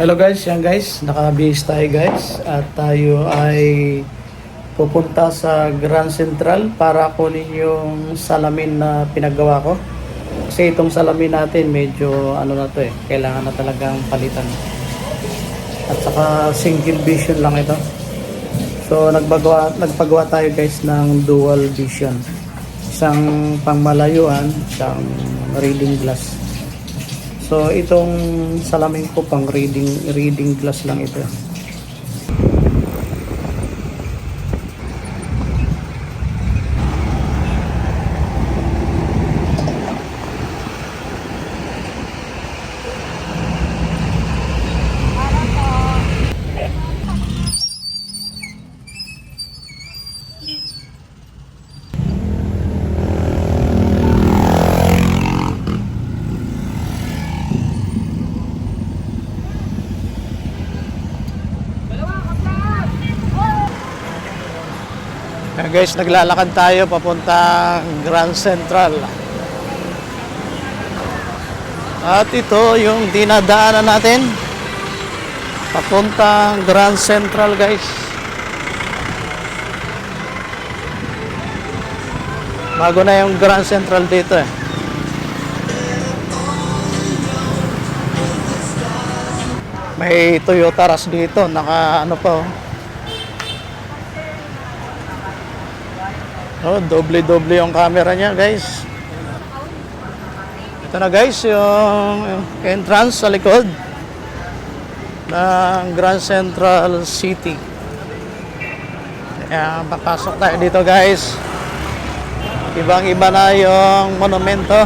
Hello guys, yan guys, nakabihis tayo guys at tayo ay pupunta sa Grand Central para kunin yung salamin na pinagawa ko. Kasi itong salamin natin medyo ano na to kailangan na talagang palitan. At saka single vision lang ito. So nagpagawa tayo guys ng dual vision. Isang pangmalayuan, isang reading glass. So itong salamin ko pang reading glass lang ito. Guys, naglalakad tayo papuntang Grand Central. At ito yung dinadaanan natin papuntang Grand Central guys. Bago na yung Grand Central dito May Toyota Rush dito, naka ano pa doble-doble yung camera niya guys. Ito na guys yung entrance sa likod ng Grand Central City. Kaya papasok tayo dito guys. Ibang-iba na yung monumento.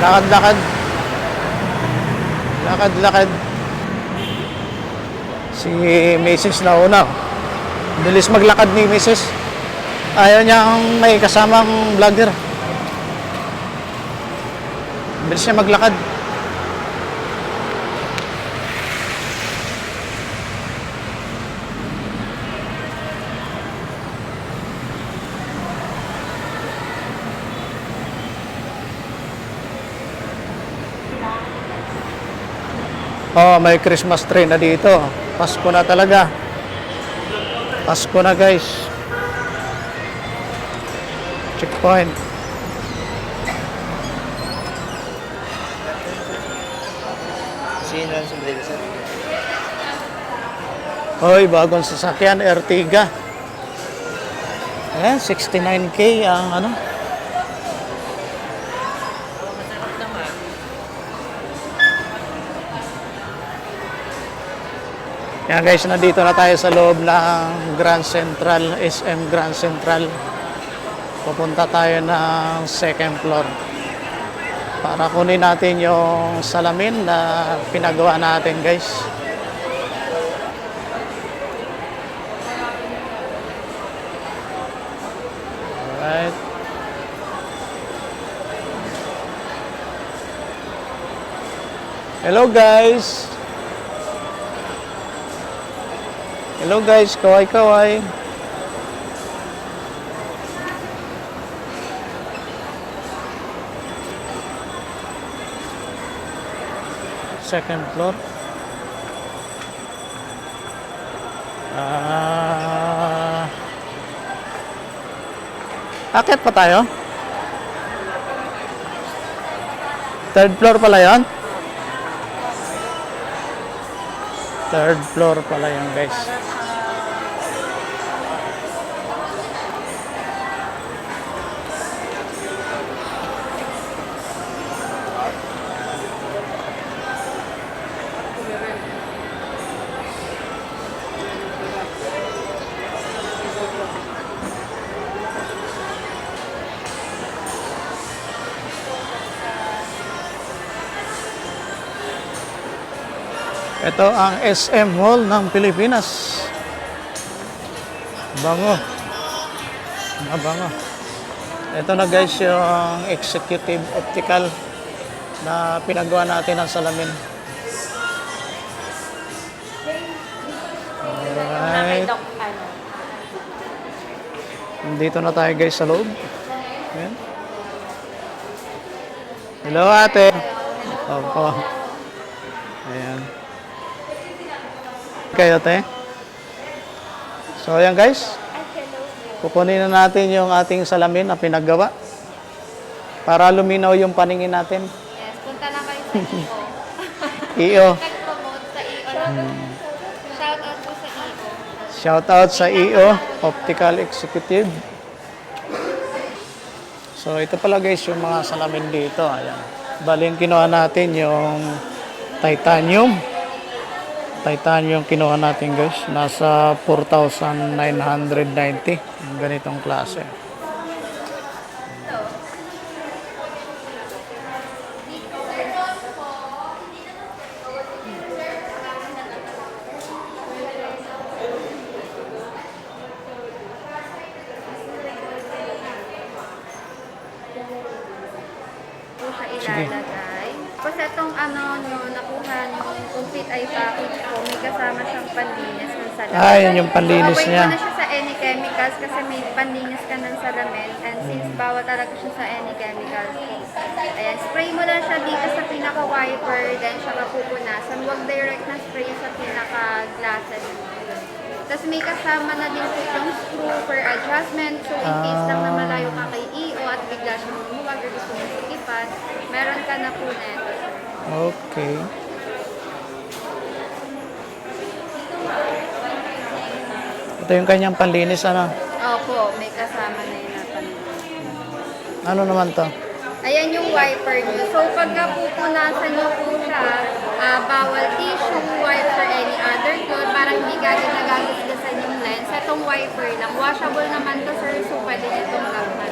Lakad-lakad. Lakad-lakad. Si Mrs. na una. Bilis maglakad ni Mrs. Ayaw niyang may kasamang vlogger. Bilis niya maglakad. Oh, may Christmas tree na dito. Pasko na talaga. Pasko na guys. Checkpoint. Sino ang sombrero sir? Hoy, bagong sasakyan, Ertiga. Ayan, 69K ang ano. Yan guys, nandito na tayo sa loob ng Grand Central, SM Grand Central. Pupunta tayo ng second floor para kunin natin yung salamin na pinagawa natin guys. Alright. Hello guys. Hello guys, kaway-kaway. Second floor. Akit pa tayo? Third floor pala yan? Third floor pala yan guys. Ito ang SM Mall ng Pilipinas. Bango. Mabango. Ito na guys yung executive optical na pinagawa natin ng salamin. Alright. Dito na tayo guys sa loob. Ayan. Hello, ate. Opo. Ayan. Kayo, ate. So, ayan guys. Kukunin na natin yung ating salamin na pinaggawa para luminaw yung paningin natin. Yes, punta lang kayo sa EO. EO. Nag-promote sa EO lang. Shout out po sa EO. Shout out sa EO, Optical Executive. So, ito pala guys yung mga salamin dito. Ayan. Baling kinuha natin yung titanium. Titanium kinuha natin guys. Nasa 4,990. Yung ganitong klase. Po siya ilalagay. Tapos itong ano nyo, nakuha nyo, complete eye package po, may kasama siyang panlinis ng salamin. Ah, yun yung panlinis Avoid niya. mo na siya sa any chemicals kasi may panlinis ka ng salamin and since bawal talaga siya sa any chemicals po. Ayan, spray mo lang siya dito sa pinaka-wiper, then siya mapupunasan. Huwag direct na spray sa pinaka-glasses. Tapos may kasama na din po yung screw for adjustment. So in case lang na malayo ka kay EO at bigla siyang lumuwag or gusto mo sikipan, meron ka na po na ito. Okay. Ito yung kanyang panlinis, ano? Opo, may kasama na yun na panlinis. Ano naman to? Ayan yung wiper nyo. So pagka pupunasan nyo po siya, bawal tissue, wipe for any other cloth, para hindi gagawin na gagasgasan yung lens. Itong wiper lang. Washable naman to sir, so pwede nyo itong laban.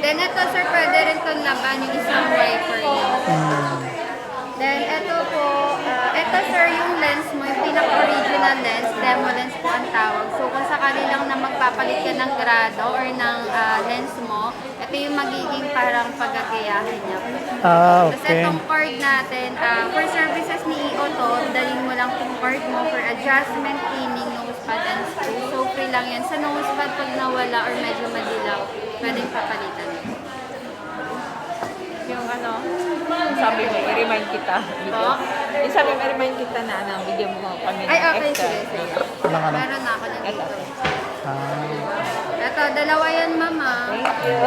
Then ito sir, pwede rin itong laban yung isang wiper nyo. Then ito po, ito sir yung lens mo, yung pinaka-original lens, demo lens po ang tawag. So kung sakali lang na magpapalit ka ng grado or ng lens mo, ito yung magiging parang pagagayahin niya. Ah, Tapos okay. itong cord natin, for services ni EO to, dalhin mo lang yung cord mo for adjustment, cleaning, nose pad, and screw. So free lang yan. Sa nose pad, pag nawala or medyo madilaw, pwedeng papalitan. Yung ano, sabi mo, i-remind kita. Po? Yung sabi mo, i-remind kita na, bigyan mo kami ng Ay, okay, extra. sige, sige. Walang ano? Meron na ako na dito. Ah, Ito, dalawa yan, mama. Thank you.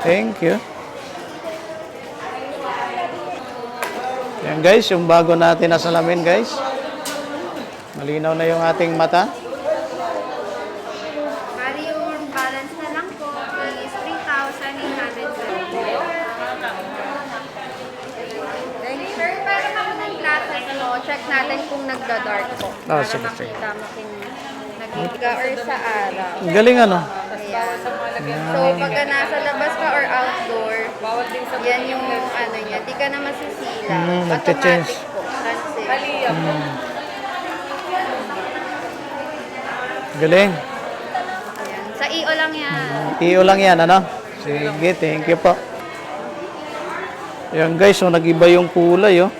thank you. Yan guys, yung bago natin na salamin guys. Malinaw na yung ating mata. Bali yung balance na lang po is 3,870. Then, sir, para ako ng glasses, check natin kung nagda-dark po. Para sige, sige. makita mo kung nagiga or sa araw. Ang galing ano? Ayan. So, pagka nasa labas ka or outdoor, Bawal din sa yan yung ano niya, di ka na masisila. nagche-change. Automatic po. Transit. Maliya po. Galing. Ayan. Sa EO lang yan. Iyo lang yan, ano? Sige, thank you po. Ayan guys, so nag-iba yung kulay, oh.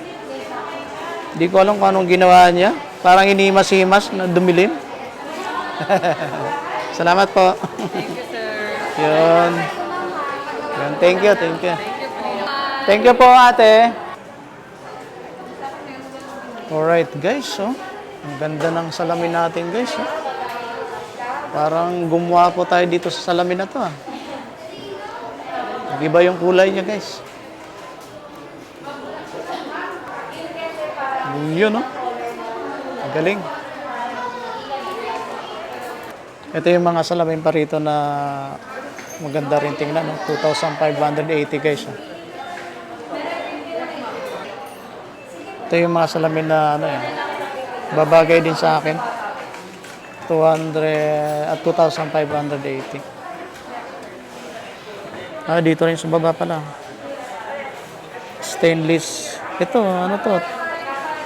Hindi ko alam kung anong ginawa niya. Parang inimas-himas na dumilim. Salamat po. Thank you, sir. Yun. Yun. Thank you, thank you. Thank you po, ate. Alright, guys, oh. Ang ganda ng salamin natin, guys, oh. Parang gumawa po tayo dito sa salamin na to, ah. Nag-iba yung kulay niya, guys. Yun, oh. Ang galing. Ito yung mga salamin pa rito na maganda rin tingnan, no? 2,580 guys. Oh. Ito yung mga salamin na ano yan. Babagay din sa akin. 200 at 2,580. Ah, dito rin sa baba pala. Stainless. Ito, ano to?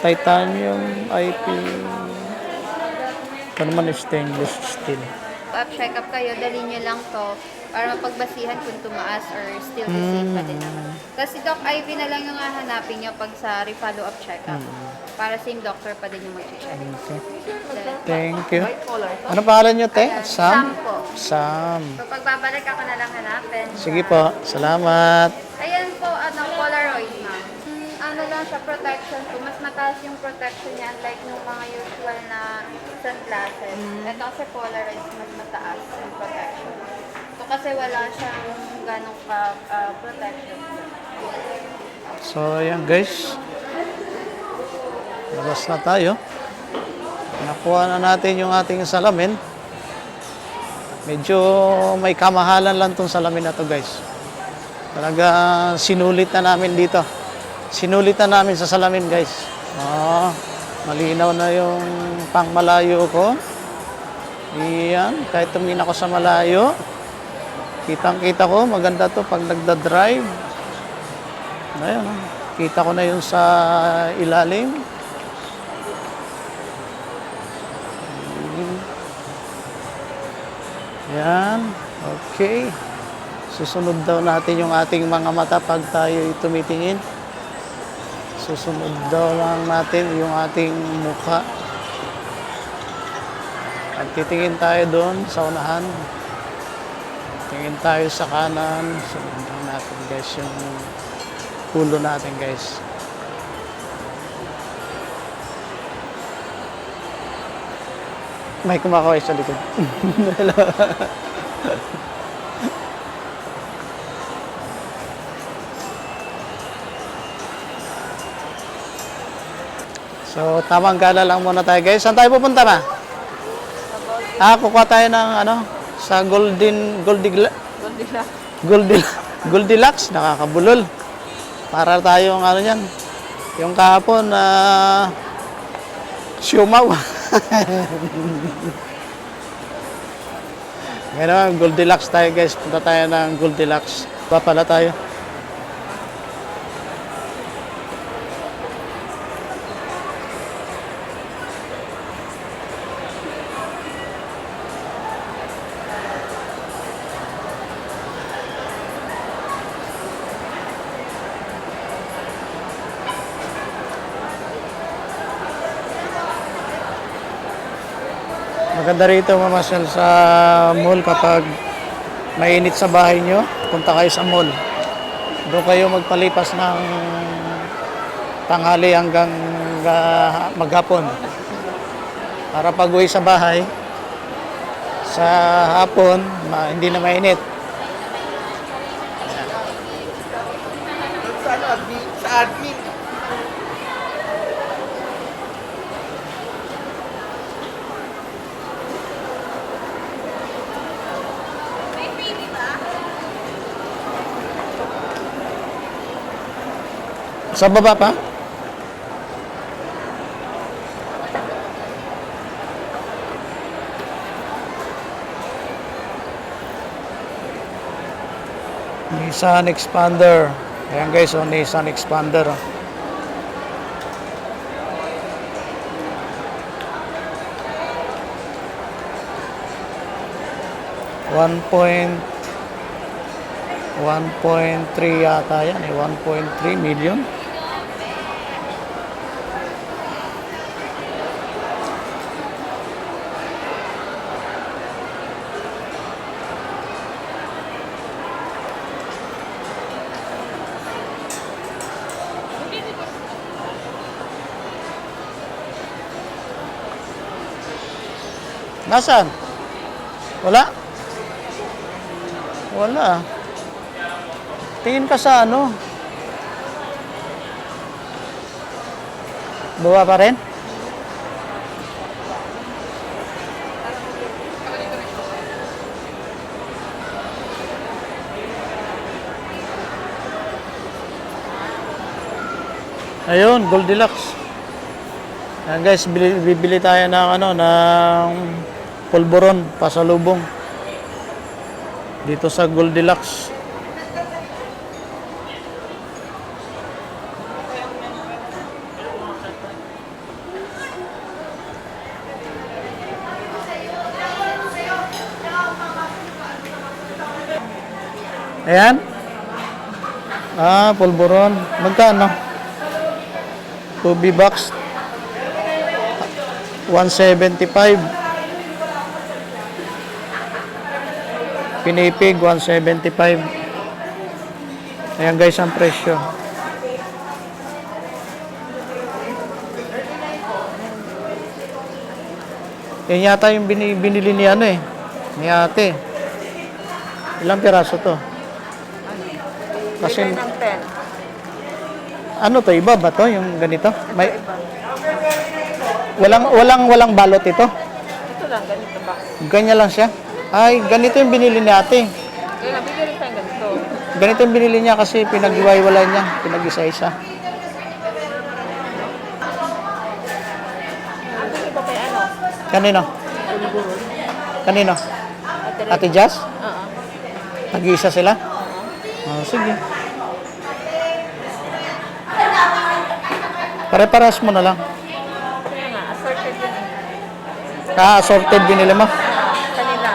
Titanium IP. Ito naman is stainless steel. Check up kayo, dali nyo lang to para mapagbasihan kung tumaas or still the same pa din naman. Tapos si Doc Ivy na lang yung hahanapin nyo pag sa follow-up check-up. Para same doctor pa din yung mag-check. Okay. Then, Thank you. Ano pangalan nyo, te? Sam po. Sam. So pagbabalik ako na lang hanapin. Sige po. Salamat. Ayan po, color mataas yung protection niya unlike nung mga usual na sunglasses. Ito kasi polarized, mas mataas yung protection. Ito kasi wala siyang ganong protection. So, ayan guys. Labas na tayo. Nakuha na natin yung ating salamin. Medyo may kamahalan lang tong salamin na to guys. Talaga sinulit na namin dito. Sinulit na namin sa salamin guys. Malinaw na yung pangmalayo ko. Iyan, kahit tumingin ako sa malayo. Kitang-kita ko, maganda to pag nagda-drive. Ayun, kita ko na yung sa ilalim. Yan, okay. Susunod daw natin yung ating mga mata pag tayo tumitingin. Susunod daw lang natin yung ating mukha. At titingin tayo doon sa unahan. Tingin tayo sa kanan. Sunod lang natin guys yung ulo natin guys. May kumakaway sa likod. So, tamang gala lang muna tayo guys. Saan tayo pupunta na? Kukuha tayo ng sa Goldilocks. Nakakabulol. Para tayong yan. Yung kahapon siumaw. Ngayon, Goldilocks tayo guys. Punta tayo ng Goldilocks. Pala tayo. Maganda rito mamasyal sa mall kapag mainit sa bahay nyo, punta kayo sa mall. Doon kayo magpalipas ng tanghali hanggang maghapon. Para pag uwi sa bahay, sa hapon, hindi na mainit. Sa admin. Sa baba pa? Nissan Expander. Ayan guys, Nissan Expander. 1.3 yata yan 1.3 million. Nasaan? Wala? Wala. Tingin ka sa Bawa pa rin? Ayun, Goldilocks. Yan guys, bibili tayo ng ng pulburon, pasalubong. Dito sa Goldilocks. Ayan. Pulburon. Magkano? 2B box. 175. Pinipig 175. Ayan guys ang presyo. Yan yata yung binili ni ano eh. Ni ate. Ilang piraso to? Kasi, Bigay ng 10. ano to? Iba ba to? Yung ganito? May, Iba. walang balot ito? Ito lang, ganito ba? Ganyan lang siya? Ay, ganito yung binili ni ate. Kaya bigay rin tayong ganito. Ganito yung binili niya kasi pinag-iwalay niya. Pinag-isa-isa. Ang iba kay ano? Kanino? Kanino? Ate Jazz? Oo. Tag-isa sila? Oh, sige. Pare-paras mo na lang. Kaya nga, assorted yun. Assorted binili mo? Kanila.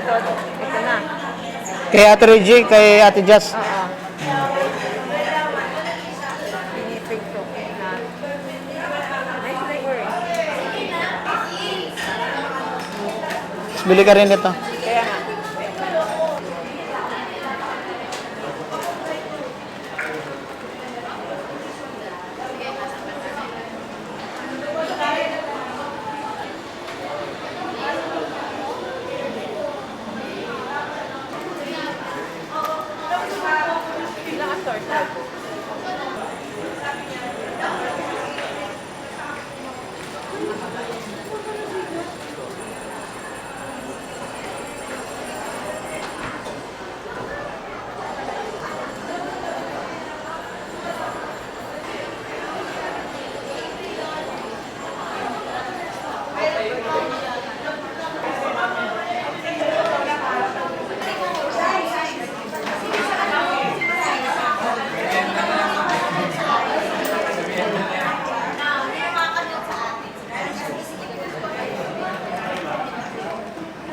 Tapos, ito na. Kay Ate Reggie, kay Ate Jazz. Oo. Pinipig ko. Na. Nice flavor eh. Bili ka rin ito. Kaya nga. Ilang assorted?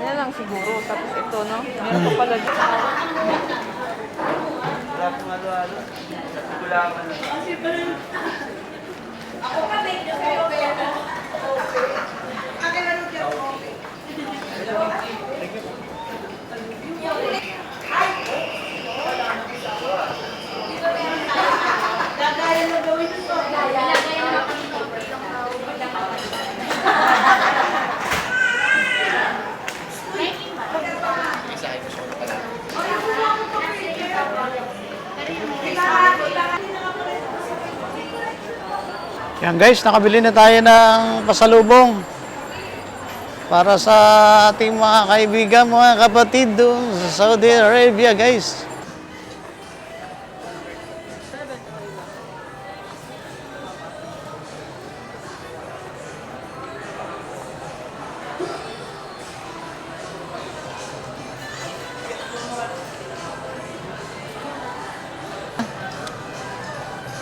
Yan lang siguro. Tapos ito, no? Meron pa pala dito. Wala pong halo-halo. Gulaman lang. Yan guys, nakabili na tayo ng pasalubong para sa ating mga kaibigan, mga kapatid doon sa Saudi Arabia guys.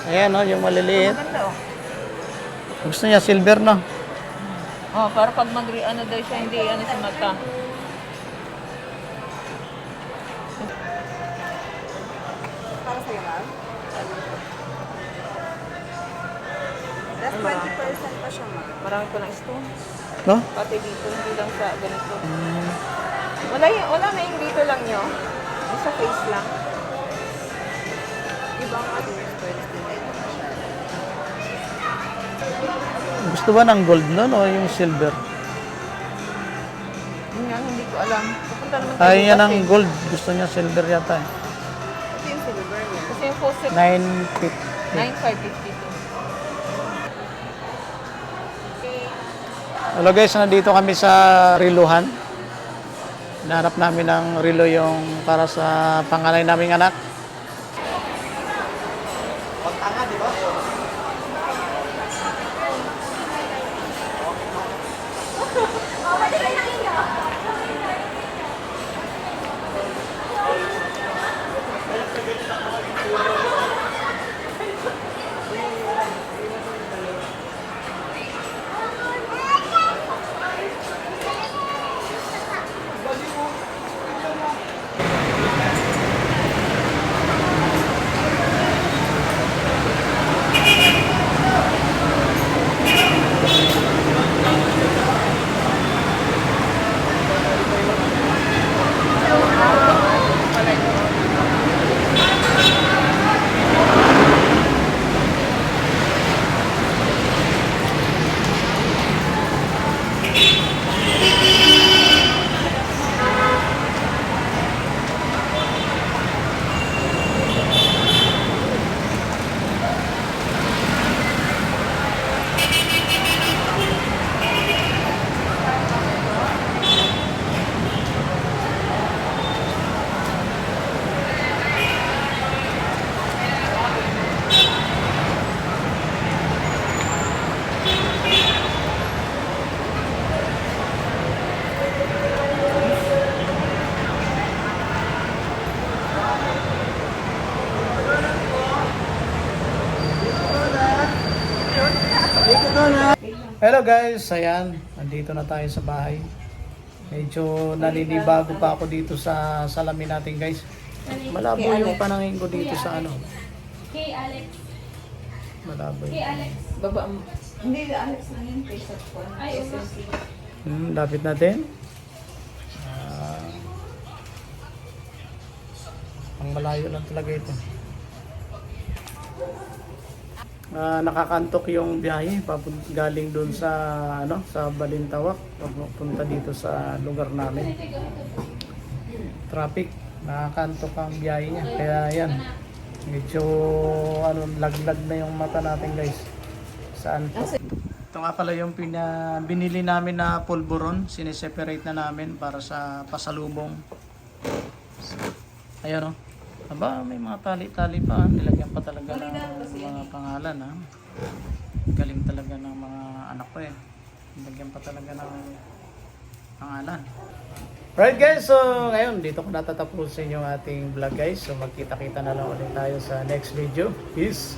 Ayan o, yung maliliit. Maganda oh. Gusto niya silver no? Oh, para pag ano daw siya, hindi ano sa mata. Para sa'yo, ma'am? Last 20% pa siya, ma'am. Marami pa ng stones. No? Pati dito, hindi lang sa ganito. Wala na yung dito lang nyo. Yung sa face lang. Ibang ano yung pwede din. Gusto ba ng gold nun o yung silver? Yun nga, hindi ko alam. Pupunta naman Ay, yan bukas ang eh. gold. Gusto niya silver yata eh. Ito yung silver niya. Kasi yung full set, 950. Hello guys, nandito kami sa Riluhan. Nahanap namin ng relo yung para sa panganay naming anak. Hello guys, ayan, nandito na tayo sa bahay. Medyo naninibago pa ako dito sa salamin natin guys. Malabo yung panangin ko dito sa ano. Kay Alex. Malabo Kay yun. Alex. Baba mo. Hindi, Alex na yun. Kaysa po. Ay, oo. Lapit natin. Ang malayo lang talaga ito. Nakakantok yung biyahe galing doon sa sa Balintawak papunta dito sa lugar namin. Traffic, nakakantok ang biyahe niya. Kaya yan. Medyo laglag na yung mata natin guys. Saan po? Ito nga pala yung binili namin na pulburon. Sineseparate na namin para sa pasalubong. Ayan o. Aba, may mga tali-tali pa. Nilagyan pa talaga ng mga pangalan ha. Galing talaga ng mga anak ko eh. Nilagyan pa talaga ng pangalan. Right guys, so ngayon dito ko natatapusin yung ating vlog guys. So magkita-kita na lang ulit tayo sa next video. Peace!